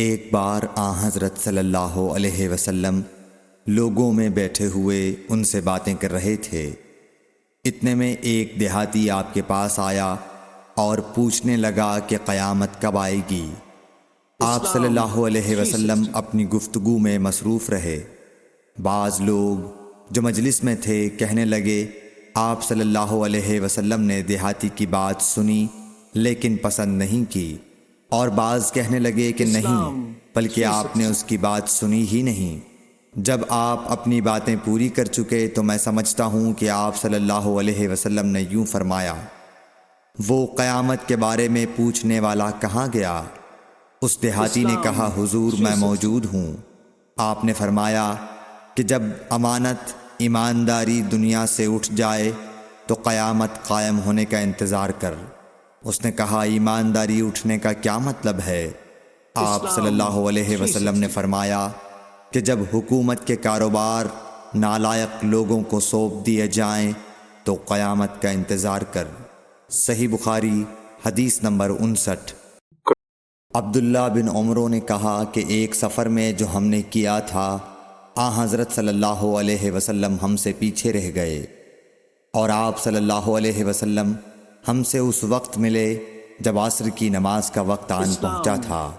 ایک بار حضرت صلی اللہ علیہ وسلم لوگوں میں بیٹھے ہوئے ان سے باتیں کر رہے تھے۔ اتنے میں ایک دیہاتی آپ کے پاس آیا اور پوچھنے لگا کہ قیامت کب آئے گی۔ آپ صلی اللہ علیہ وسلم اپنی گفتگو میں مصروف رہے۔ بعض لوگ جو مجلس میں تھے کہنے لگے آپ صلی اللہ علیہ وسلم نے دیہاتی کی بات سنی لیکن پسند نہیں کی، اور بعض کہنے لگے کہ نہیں بلکہ آپ نے اس کی بات سنی ہی نہیں۔ جب آپ اپنی باتیں پوری کر چکے تو میں سمجھتا ہوں کہ آپ صلی اللہ علیہ وسلم نے یوں فرمایا، وہ قیامت کے بارے میں پوچھنے والا کہاں گیا؟ اس دیہاتی نے کہا حضور میں موجود ہوں۔ آپ نے فرمایا کہ جب امانت ایمانداری دنیا سے اٹھ جائے تو قیامت قائم ہونے کا انتظار کر۔ اس نے کہا ایمانداری اٹھنے کا کیا مطلب ہے؟ آپ صلی اللہ علیہ وسلم نے فرمایا کہ جب حکومت کے کاروبار نالائق لوگوں کو سونپ دیے جائیں تو قیامت کا انتظار کر۔ صحیح بخاری حدیث نمبر 59۔ عبداللہ بن عمرو نے کہا کہ ایک سفر میں جو ہم نے کیا تھا حضرت صلی اللہ علیہ وسلم ہم سے پیچھے رہ گئے، اور آپ صلی اللہ علیہ وسلم ہم سے اس وقت ملے جب عصر کی نماز کا وقت آن پہنچا تھا۔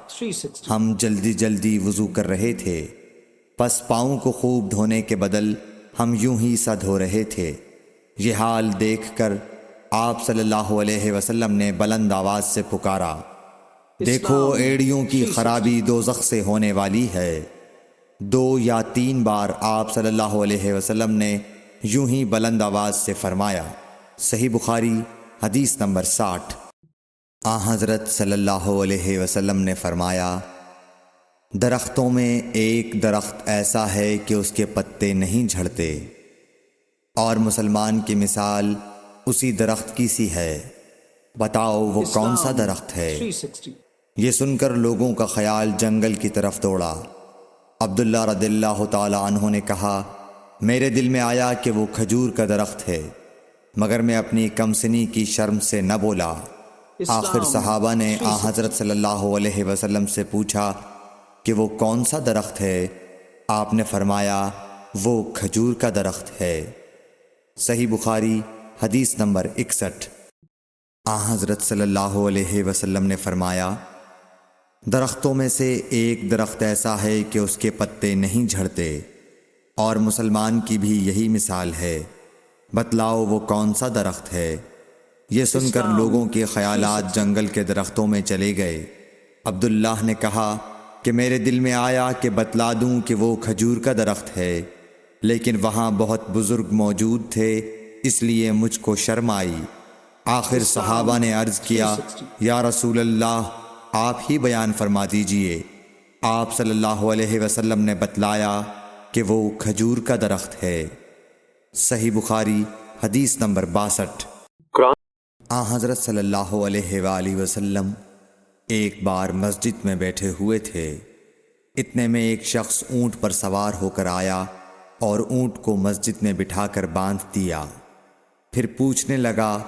ہم جلدی جلدی وضو کر رہے تھے، پس پاؤں کو خوب دھونے کے بدل ہم یوں ہی سا دھو رہے تھے۔ یہ حال دیکھ کر آپ صلی اللہ علیہ وسلم نے بلند آواز سے پکارا، دیکھو ایڑیوں کی خرابی دوزخ سے ہونے والی ہے۔ 2 یا 3 بار آپ صلی اللہ علیہ وسلم نے یوں ہی بلند آواز سے فرمایا۔ صحیح بخاری حدیث نمبر 60۔ حضرت صلی اللہ علیہ وسلم نے فرمایا، درختوں میں ایک درخت ایسا ہے کہ اس کے پتے نہیں جھڑتے، اور مسلمان کی مثال اسی درخت کی سی ہے، بتاؤ وہ کون سا درخت ہے؟ یہ سن کر لوگوں کا خیال جنگل کی طرف دوڑا۔ عبداللہ رضی اللہ تعالی عنہ نے کہا، میرے دل میں آیا کہ وہ کھجور کا درخت ہے، مگر میں اپنی کم سنی کی شرم سے نہ بولا۔ آخر صحابہ نے حضرت صلی اللہ علیہ وسلم سے پوچھا کہ وہ کون سا درخت ہے؟ آپ نے فرمایا وہ کھجور کا درخت ہے۔ صحیح بخاری حدیث نمبر 61۔ حضرت صلی اللہ علیہ وسلم نے فرمایا، درختوں میں سے ایک درخت ایسا ہے کہ اس کے پتے نہیں جھڑتے، اور مسلمان کی بھی یہی مثال ہے، بتلاؤ وہ کون سا درخت ہے؟ یہ سن کر لوگوں کے خیالات جنگل کے درختوں میں چلے گئے۔ عبداللہ نے کہا کہ میرے دل میں آیا کہ بتلا دوں کہ وہ کھجور کا درخت ہے، لیکن وہاں بہت بزرگ موجود تھے اس لیے مجھ کو شرم آئی۔ آخر صحابہ نے عرض کیا، یا رسول اللہ آپ ہی بیان فرما دیجئے۔ آپ صلی اللہ علیہ وسلم نے بتلایا کہ وہ کھجور کا درخت ہے۔ صحیح بخاری حدیث نمبر 62۔ حضرت صلی اللہ علیہ وآلہ وسلم ایک بار مسجد میں بیٹھے ہوئے تھے۔ اتنے میں ایک شخص اونٹ پر سوار ہو کر آیا اور اونٹ کو مسجد میں بٹھا کر باندھ دیا۔ پھر پوچھنے لگا،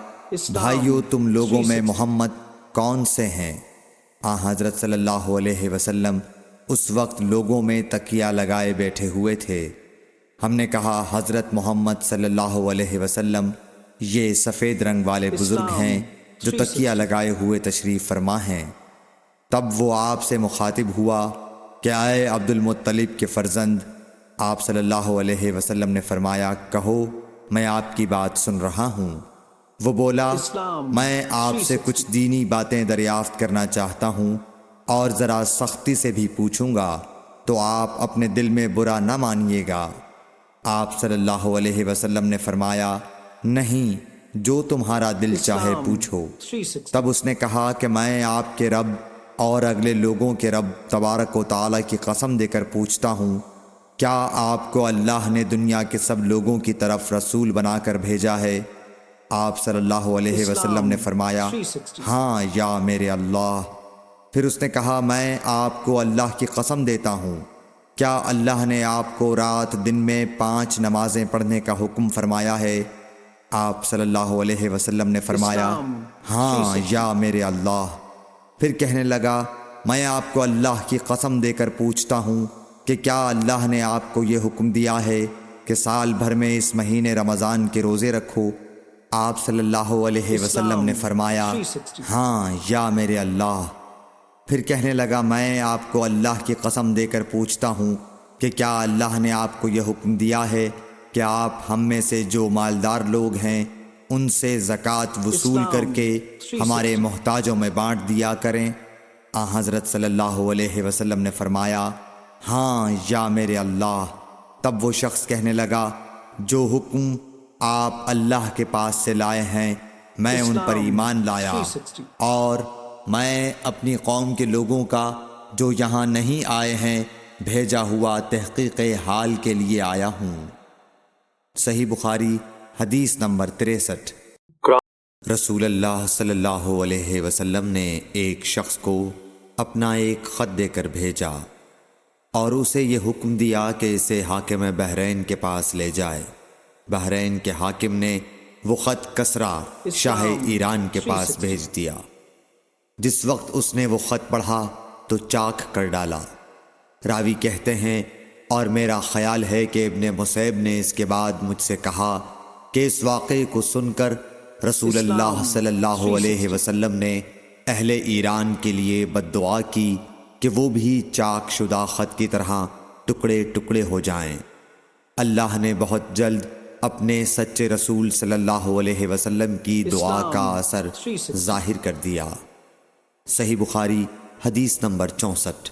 بھائیو تم لوگوں میں محمد کون سے ہیں؟ حضرت صلی اللہ علیہ وسلم اس وقت لوگوں میں تکیہ لگائے بیٹھے ہوئے تھے۔ ہم نے کہا حضرت محمد صلی اللہ علیہ وسلم یہ سفید رنگ والے بزرگ ہیں جو تکیہ لگائے ہوئے تشریف فرما ہیں۔ تب وہ آپ سے مخاطب ہوا کہ اے عبد المطلب کے فرزند۔ آپ صلی اللہ علیہ وسلم نے فرمایا، کہو میں آپ کی بات سن رہا ہوں۔ وہ بولا، میں آپ سے کچھ دینی باتیں دریافت کرنا چاہتا ہوں، اور ذرا سختی سے بھی پوچھوں گا تو آپ اپنے دل میں برا نہ مانیے گا۔ آپ صلی اللہ علیہ وسلم نے فرمایا، نہیں، جو تمہارا دل چاہے پوچھو۔ تب اس نے کہا کہ میں آپ کے رب اور اگلے لوگوں کے رب تبارک و تعالی کی قسم دے کر پوچھتا ہوں، کیا آپ کو اللہ نے دنیا کے سب لوگوں کی طرف رسول بنا کر بھیجا ہے؟ آپ صلی اللہ علیہ وسلم نے فرمایا، ہاں یا میرے اللہ۔ پھر اس نے کہا، میں آپ کو اللہ کی قسم دیتا ہوں، کیا اللہ نے آپ کو رات دن میں 5 نمازیں پڑھنے کا حکم فرمایا ہے؟ آپ صلی اللہ علیہ وسلم نے فرمایا، ہاں یا میرے اللہ۔ پھر کہنے لگا، میں آپ کو اللہ کی قسم دے کر پوچھتا ہوں کہ کیا اللہ نے آپ کو یہ حکم دیا ہے کہ سال بھر میں اس مہینے رمضان کے روزے رکھو؟ آپ صلی اللہ علیہ وسلم نے فرمایا ہاں یا میرے اللہ۔ پھر کہنے لگا میں آپ کو اللہ کی قسم دے کر پوچھتا ہوں کہ کیا اللہ نے آپ کو یہ حکم دیا ہے کہ آپ ہم میں سے جو مالدار لوگ ہیں ان سے زکوٰۃ وصول کر کے ہمارے محتاجوں میں بانٹ دیا کریں؟ حضرت صلی اللہ علیہ وسلم نے فرمایا ہاں یا میرے اللہ۔ تب وہ شخص کہنے لگا جو حکم آپ اللہ کے پاس سے لائے ہیں میں ان پر ایمان لایا، اور میں اپنی قوم کے لوگوں کا جو یہاں نہیں آئے ہیں بھیجا ہوا تحقیق حال کے لیے آیا ہوں۔ صحیح بخاری حدیث نمبر 63۔ رسول اللہ صلی اللہ علیہ وسلم نے ایک شخص کو اپنا ایک خط دے کر بھیجا اور اسے یہ حکم دیا کہ اسے حاکم بحرین کے پاس لے جائے۔ بحرین کے حاکم نے وہ خط کسریٰ شاہ ایران کے پاس بھیج دیا۔ جس وقت اس نے وہ خط پڑھا تو چاک کر ڈالا۔ راوی کہتے ہیں اور میرا خیال ہے کہ ابن مسیب نے اس کے بعد مجھ سے کہا کہ اس واقعے کو سن کر رسول اللہ صلی اللہ علیہ وسلم نے اہل ایران کے لیے بد دعا کی کہ وہ بھی چاک شدہ خط کی طرح ٹکڑے ٹکڑے ہو جائیں۔ اللہ نے بہت جلد اپنے سچے رسول صلی اللہ علیہ وسلم کی دعا کا اثر ظاہر کر دیا۔ صحیح بخاری حدیث نمبر 64۔